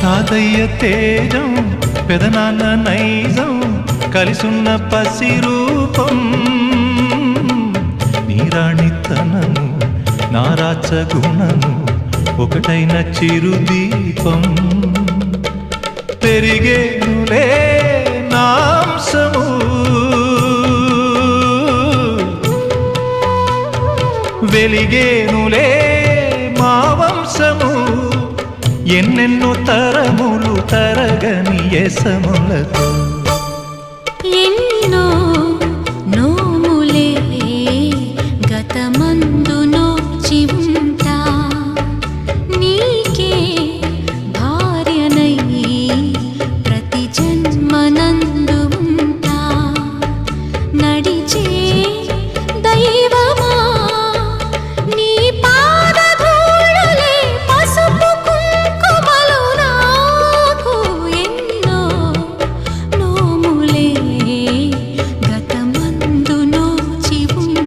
తాతయ్య తేజం పెదనాన్న నైజం కలిసున్న పసిరూపం నీరాణితనము నారాచ గుణము ఒకటైన చిరుదీపం పెరిగేనులే నాంసము వెలిగేనులే మా వంశము ఎన్నెన్నో తరములు తరగని యసములతో